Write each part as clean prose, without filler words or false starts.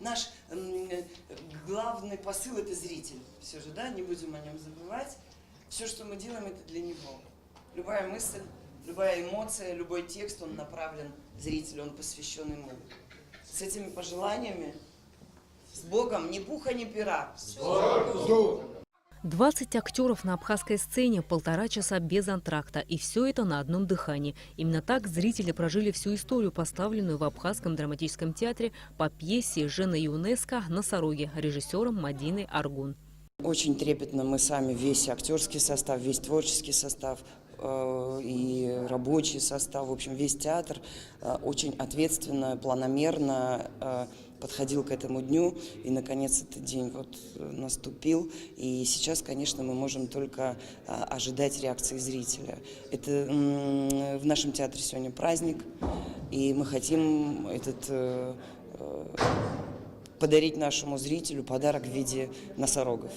наш главный посыл – это зритель. Все же, да, не будем о нем забывать. Все, что мы делаем, это для него. Любая мысль, любая эмоция, любой текст, он направлен зрителю, он посвящен ему. С этими пожеланиями, с Богом, ни пуха, ни пера. 20 актеров на абхазской сцене, 1,5 часа без антракта. И все это на одном дыхании. Именно так зрители прожили всю историю, поставленную в Абхазском драматическом театре по пьесе Эжена Юнеско «Носороги» режиссером Мадиной Аргун. Очень трепетно мы сами, весь актерский состав, весь творческий состав и рабочий состав, в общем, весь театр очень ответственно, планомерно подходил к этому дню, и, наконец, этот день вот наступил. И сейчас, конечно, мы можем только ожидать реакции зрителя. Это в нашем театре сегодня праздник, и мы хотим подарить нашему зрителю подарок в виде носорогов.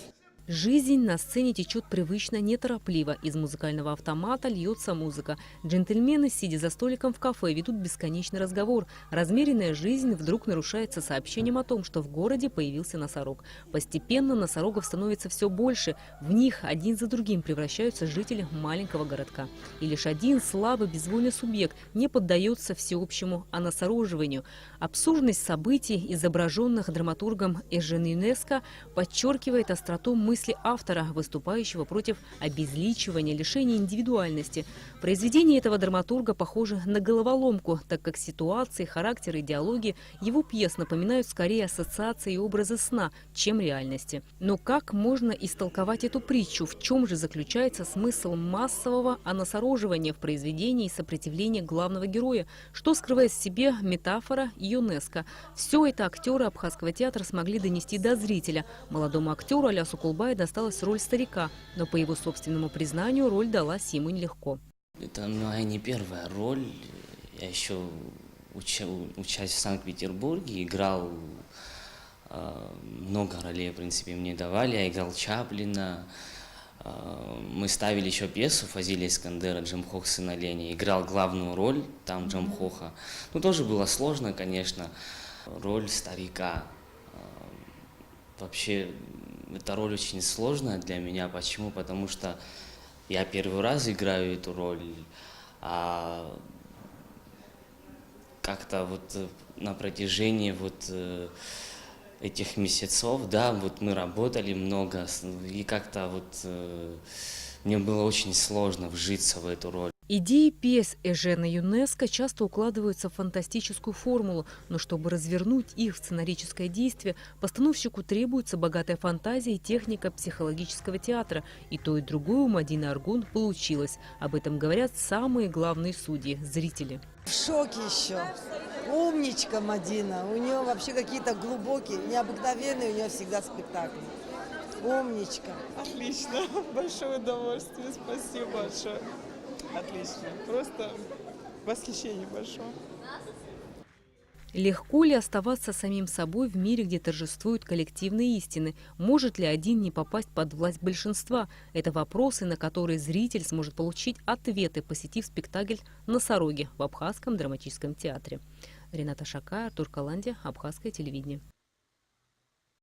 Жизнь на сцене течет привычно, неторопливо. Из музыкального автомата льется музыка. Джентльмены, сидя за столиком в кафе, ведут бесконечный разговор. Размеренная жизнь вдруг нарушается сообщением о том, что в городе появился носорог. Постепенно носорогов становится все больше. В них один за другим превращаются жители маленького городка. И лишь один слабый безвольный субъект не поддается всеобщему оносороживанию. Абсурдность событий, изображенных драматургом Эжена Юнеско, подчеркивает остроту мысли автора, выступающего против обезличивания, лишения индивидуальности. Произведение этого драматурга похоже на головоломку, так как ситуации, характеры, диалоги его пьес напоминают скорее ассоциации и образы сна, чем реальности. Но как можно истолковать эту притчу? В чем же заключается смысл массового оносороживания в произведении и сопротивления главного героя? Что скрывает в себе метафора Юнеско? Все это актеры Абхазского театра смогли донести до зрителя. Молодому актеру Алясу Кулбаю досталась роль старика, но по его собственному признанию роль далась ему нелегко. Это моя не первая роль. Я еще учась в Санкт-Петербурге, играл много ролей, в принципе, мне давали. Я играл Чаплина. Мы ставили еще пьесу Фазиля Искандера «Джамхох, сын оленя». Играл главную роль там Джамхоха. Ну, тоже было сложно, конечно. Роль старика. Вообще, эта роль очень сложная для меня. Почему? Потому что я первый раз играю эту роль, а как-то вот на протяжении вот этих месяцев, да, вот мы работали много, и как-то вот мне было очень сложно вжиться в эту роль. Идеи пьес Эжена Юнеско часто укладываются в фантастическую формулу, но чтобы развернуть их в сценарическое действие, постановщику требуется богатая фантазия и техника психологического театра. И то, и другое у Мадины Аргун получилось. Об этом говорят самые главные судьи – зрители. В шоке еще. Умничка Мадина. У нее вообще какие-то глубокие, необыкновенные у нее всегда спектакли. Умничка. Отлично. Большое удовольствие. Спасибо большое. Отлично. Просто восхищение большое. Легко ли оставаться самим собой в мире, где торжествуют коллективные истины? Может ли один не попасть под власть большинства? Это вопросы, на которые зритель сможет получить ответы, посетив спектакль «Носороги» в Абхазском драматическом театре. Рената Шака, Артур Каланди, Абхазское телевидение.